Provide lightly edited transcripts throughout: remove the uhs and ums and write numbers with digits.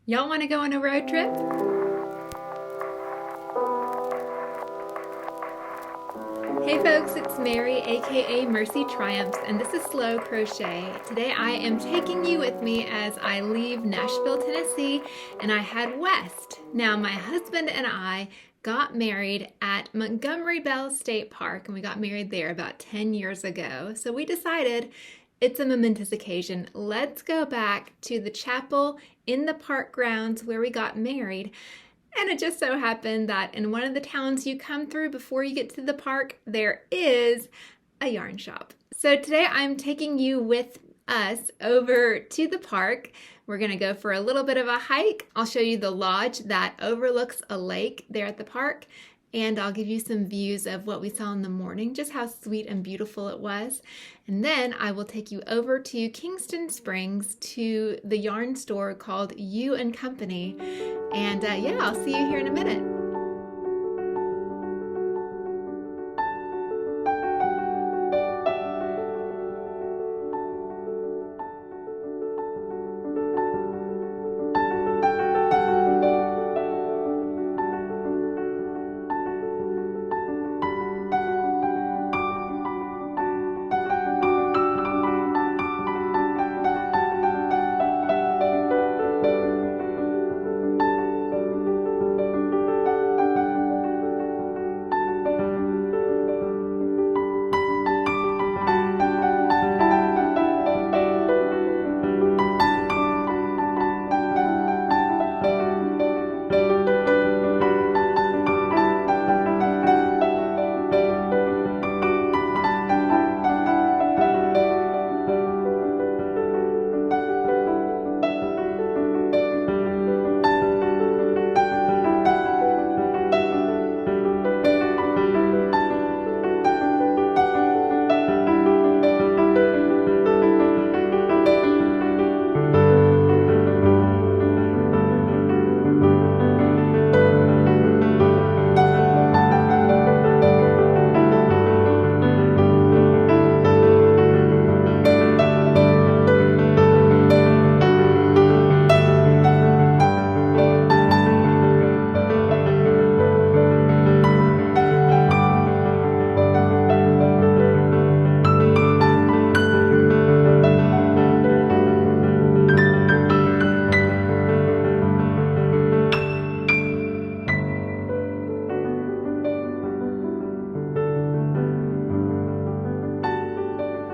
Y'all want to go on a road trip? Hey folks, it's Mary, aka MercyTriumphs, and this is Slow Crochet. Today I am taking you with me as I leave Nashville, Tennessee, and I head west. Now, my husband and I got married at Montgomery Bell State Park, and we got married there about 10 years ago. So we decided it's a momentous occasion. Let's go back to the chapel in the park grounds where we got married. And it just so happened that in one of the towns you come through before you get to the park, there is a yarn shop. So today I'm taking you with us over to the park. We're going to go for a little bit of a hike. I'll show you the lodge that overlooks a lake there at the park. And I'll give you some views of what we saw in the morning, just how sweet and beautiful it was. And then I will take you over to Kingston Springs to the yarn store called Ewe Company. And yeah, I'll see you here in a minute.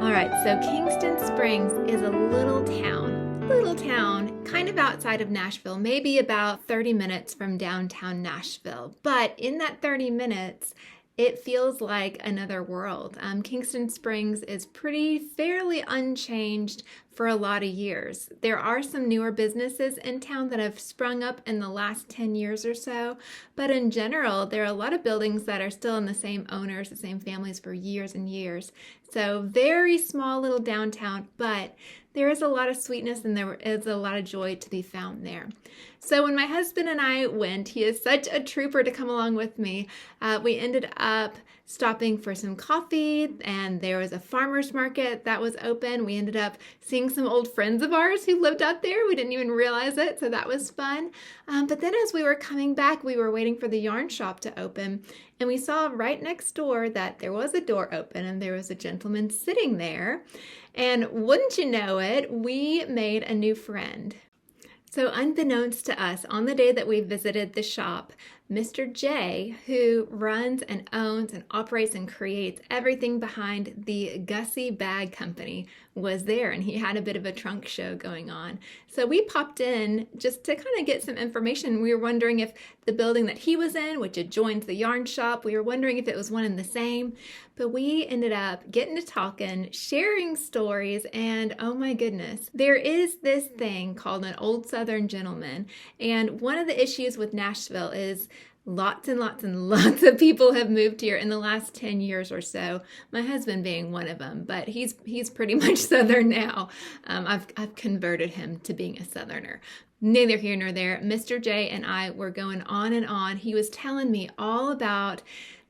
All right, so Kingston Springs is a little town kind of outside of Nashville, maybe about 30 minutes from downtown Nashville. But in that 30 minutes, it feels like another world. Kingston Springs is fairly unchanged for a lot of years. There are some newer businesses in town that have sprung up in the last 10 years or so, but in general, there are a lot of buildings that are still in the same owners, the same families for years and years. So very small little downtown, but there is a lot of sweetness and there is a lot of joy to be found there. So when my husband and I went, he is such a trooper to come along with me. We ended up stopping for some coffee, and there was a farmer's market that was open. We ended up seeing some old friends of ours who lived out there. We didn't even realize it, so that was fun. But then as we were coming back, we were waiting for the yarn shop to open, and we saw right next door that there was a door open and there was a gentleman sitting there. And wouldn't you know it, we made a new friend. So unbeknownst to us, on the day that we visited the shop, Mr. J, who runs and owns and operates and creates everything behind the Gussie Bag Company, was there, and he had a bit of a trunk show going on. So we popped in just to kind of get some information. We were wondering if the building that he was in, which adjoins the yarn shop, we were wondering if it was one and the same. But we ended up getting to talking, sharing stories, and oh my goodness, there is this thing called an old Southern gentleman. And one of the issues with Nashville is lots and lots and lots of people have moved here in the last 10 years or so, my husband being one of them, but he's pretty much Southern now. I've converted him to being a Southerner. Neither here nor there. Mr. J and I were going on and on. He was telling me all about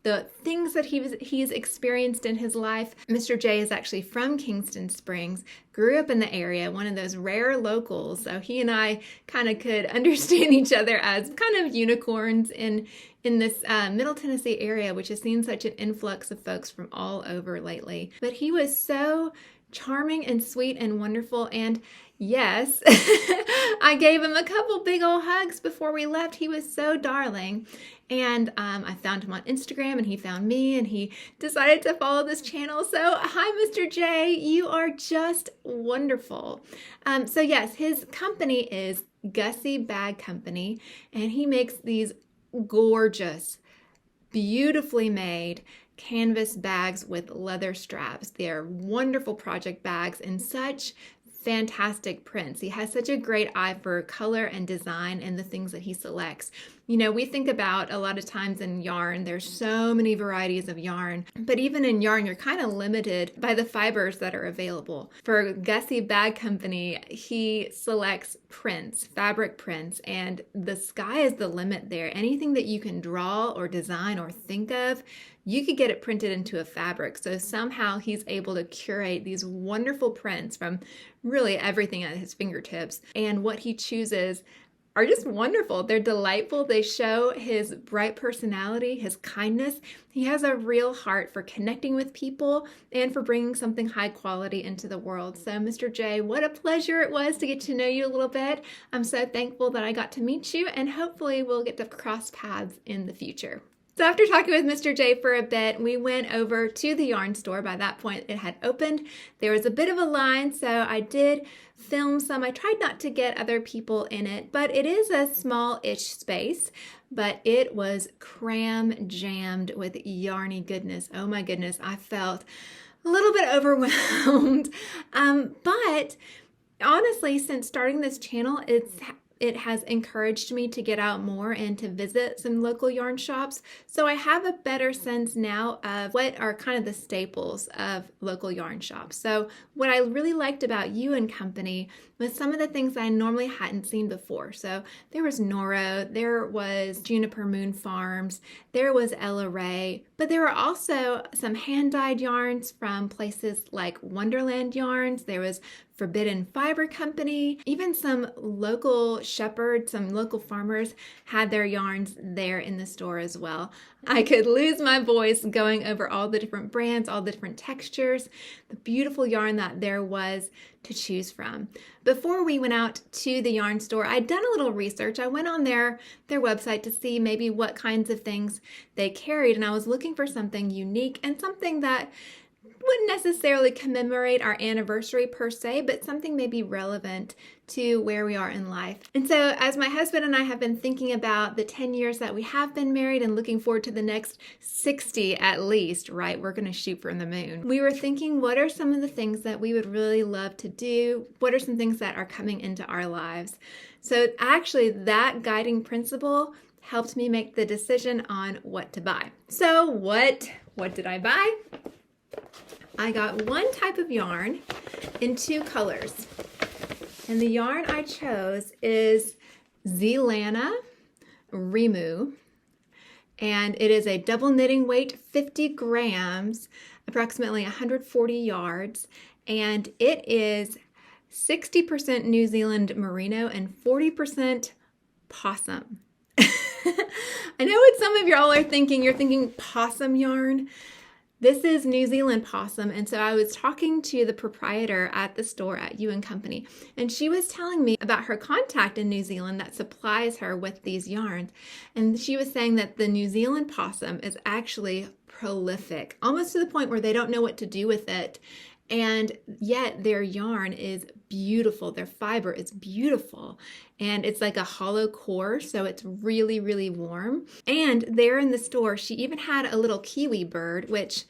the things that he's experienced in his life. Mr. J is actually from Kingston Springs, grew up in the area, one of those rare locals. So he and I kind of could understand each other as kind of unicorns in this Middle Tennessee area, which has seen such an influx of folks from all over lately. But he was so charming and sweet and wonderful. And yes, I gave him a couple big old hugs before we left. He was so darling. And I found him on Instagram, and he found me, and he decided to follow this channel. So hi, Mr. J, you are just wonderful. So yes, his company is Gussie Bag Company, and he makes these gorgeous, beautifully made canvas bags with leather straps. They're wonderful project bags in such fantastic prints. He has such a great eye for color and design and the things that he selects. You know, we think about a lot of times in yarn, there's so many varieties of yarn, but even in yarn, you're kind of limited by the fibers that are available. For Gussie Bag Company, he selects prints, fabric prints, and the sky is the limit there. Anything that you can draw or design or think of, you could get it printed into a fabric. So somehow he's able to curate these wonderful prints from really everything at his fingertips. And what he chooses are just wonderful. They're delightful. They show his bright personality, his kindness. He has a real heart for connecting with people and for bringing something high quality into the world. So Mr. J, what a pleasure it was to get to know you a little bit. I'm so thankful that I got to meet you, and hopefully we'll get to cross paths in the future. So after talking with Mr. J for a bit, we went over to the yarn store. By that point, it had opened. There was a bit of a line, so I did film some. I tried not to get other people in it, but it is a small-ish space, but it was cram-jammed with yarny goodness. Oh my goodness, I felt a little bit overwhelmed. But honestly, since starting this channel, it has encouraged me to get out more and to visit some local yarn shops. So I have a better sense now of what are kind of the staples of local yarn shops. So what I really liked about Ewe Company was some of the things I normally hadn't seen before. So there was Noro, there was Juniper Moon Farms, there was Ella Ray, but there were also some hand-dyed yarns from places like Wonderland Yarns. There was Forbidden Fiber Company, even some local shepherds, some local farmers had their yarns there in the store as well. I could lose my voice going over all the different brands, all the different textures, the beautiful yarn that there was to choose from. Before we went out to the yarn store, I'd done a little research. I went on their website to see maybe what kinds of things they carried, and I was looking for something unique and something that wouldn't necessarily commemorate our anniversary per se, but something maybe relevant to where we are in life. And so as my husband and I have been thinking about the 10 years that we have been married and looking forward to the next 60 at least, right? We're going to shoot for the moon. We were thinking, what are some of the things that we would really love to do? What are some things that are coming into our lives? So actually that guiding principle helped me make the decision on what to buy. So what did I buy? I got one type of yarn in two colors. And the yarn I chose is Zelana Rimu. And it is a double knitting weight, 50 grams, approximately 140 yards. And it is 60% New Zealand merino and 40% possum. I know what some of y'all are thinking. You're thinking possum yarn. This is New Zealand possum, and so I was talking to the proprietor at the store at Ewe Company, and she was telling me about her contact in New Zealand that supplies her with these yarns, and she was saying that the New Zealand possum is actually prolific, almost to the point where they don't know what to do with it, and yet their yarn is beautiful. Their fiber is beautiful, and it's like a hollow core, so it's really, really warm. And there in the store, she even had a little kiwi bird, which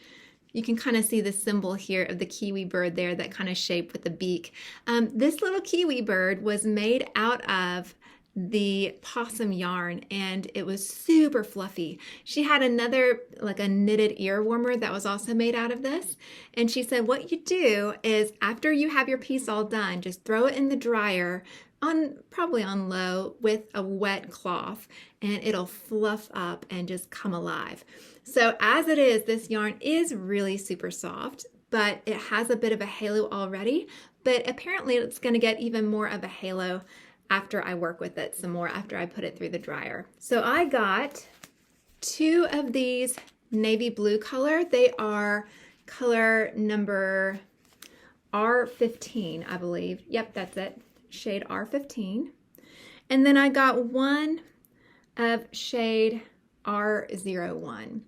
you can kind of see the symbol here of the kiwi bird there, that kind of shape with the beak. This little kiwi bird was made out of the possum yarn, and it was super fluffy. She had another, like a knitted ear warmer that was also made out of this, and she said what you do is after you have your piece all done, just throw it in the dryer probably on low with a wet cloth, and it'll fluff up and just come alive. So as it is, this yarn is really super soft, but it has a bit of a halo already, but apparently it's going to get even more of a halo after I work with it some more, after I put it through the dryer. So I got 2 of these navy blue color. They are color number R15, I believe. Yep, that's it. Shade R15. And then I got 1 of shade R01.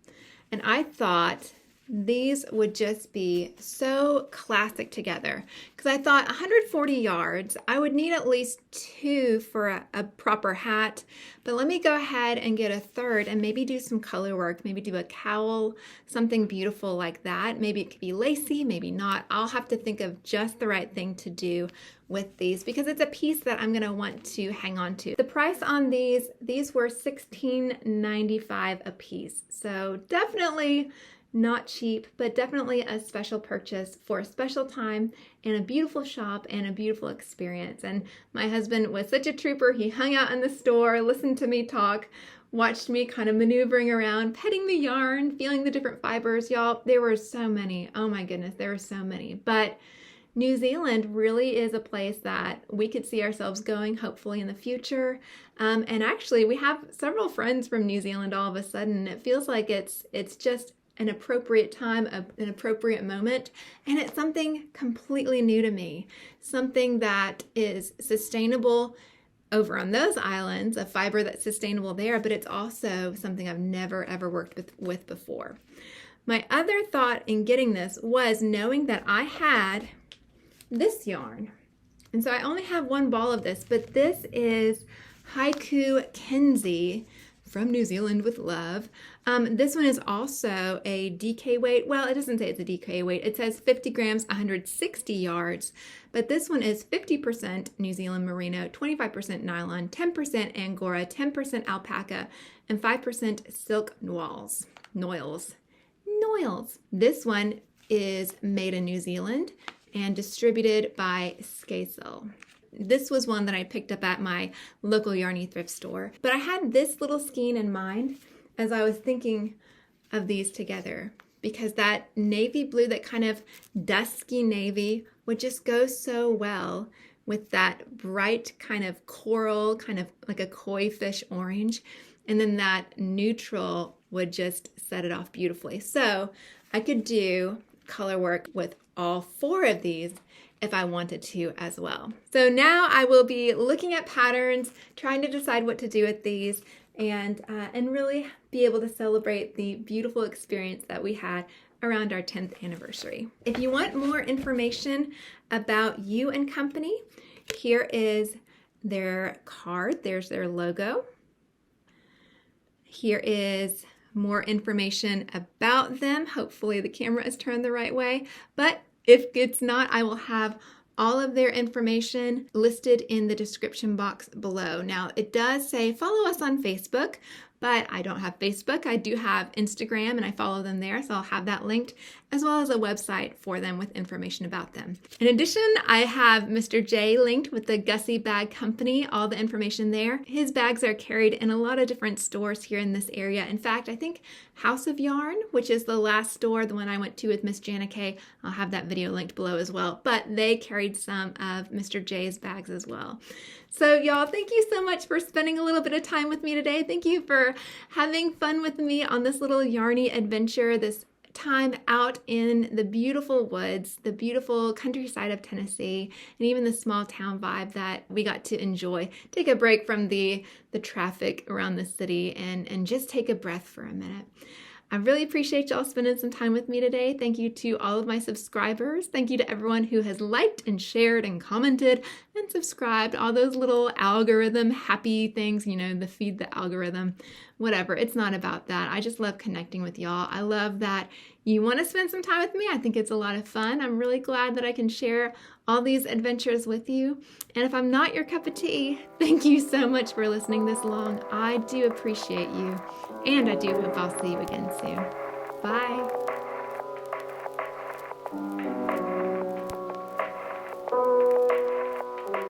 And I thought these would just be so classic together, because I thought 140 yards, I would need at least 2 for a proper hat, but let me go ahead and get a third and maybe do some color work, maybe do a cowl, something beautiful like that. Maybe it could be lacy, maybe not. I'll have to think of just the right thing to do with these, because it's a piece that I'm going to want to hang on to. The price on these were $16.95 a piece, so definitely not cheap, but definitely a special purchase for a special time and a beautiful shop and a beautiful experience. And my husband was such a trooper. He hung out in the store, listened to me talk, watched me kind of maneuvering around, petting the yarn, feeling the different fibers. Y'all, there were so many. Oh my goodness, there were so many. But New Zealand really is a place that we could see ourselves going, hopefully in the future. And actually, we have several friends from New Zealand all of a sudden. It feels like it's just an appropriate time, an appropriate moment, and it's something completely new to me, something that is sustainable over on those islands, a fiber that's sustainable there, but it's also something I've never ever worked with before. My other thought in getting this was knowing that I had this yarn, and so I only have 1 ball of this, but this is Haiku Kenzie from New Zealand with love. This one is also a DK weight. Well, it doesn't say it's a DK weight. It says 50 grams, 160 yards. But this one is 50% New Zealand merino, 25% nylon, 10% angora, 10% alpaca, and 5% silk noils. This one is made in New Zealand and distributed by Skazel. This was one that I picked up at my local Yarny thrift store. But I had this little skein in mind as I was thinking of these together, because that navy blue, that kind of dusky navy, would just go so well with that bright kind of coral, kind of like a koi fish orange. And then that neutral would just set it off beautifully. So I could do color work with all 4 of these if I wanted to as well. So now I will be looking at patterns, trying to decide what to do with these, and really be able to celebrate the beautiful experience that we had around our 10th anniversary. If you want more information about Ewe Company, here is their card. There's their logo. Here is more information about them. Hopefully the camera is turned the right way, but if it's not, I will have all of their information listed in the description box below. Now, it does say follow us on Facebook, but I don't have Facebook. I do have Instagram, and I follow them there, so I'll have that linked, as well as a website for them with information about them. In addition, I have Mr. J linked with the Gussie Bag Company, all the information there. His bags are carried in a lot of different stores here in this area. In fact, I think House of Yarn, which is the last store, the one I went to with Miss Janica, I'll have that video linked below as well, but they carried some of Mr. J's bags as well. So y'all, thank you so much for spending a little bit of time with me today. Thank you for having fun with me on this little yarny adventure, this time out in the beautiful woods, the beautiful countryside of Tennessee, and even the small town vibe that we got to enjoy. Take a break from the traffic around the city and just take a breath for a minute. I really appreciate y'all spending some time with me today. Thank you to all of my subscribers. Thank you to everyone who has liked and shared and commented and subscribed. All those little algorithm happy things, you know, the feed the algorithm, whatever. It's not about that. I just love connecting with y'all. I love that you want to spend some time with me. I think it's a lot of fun. I'm really glad that I can share all these adventures with you. And if I'm not your cup of tea, thank you so much for listening this long. I do appreciate you. And I do hope I'll see you again soon. Bye.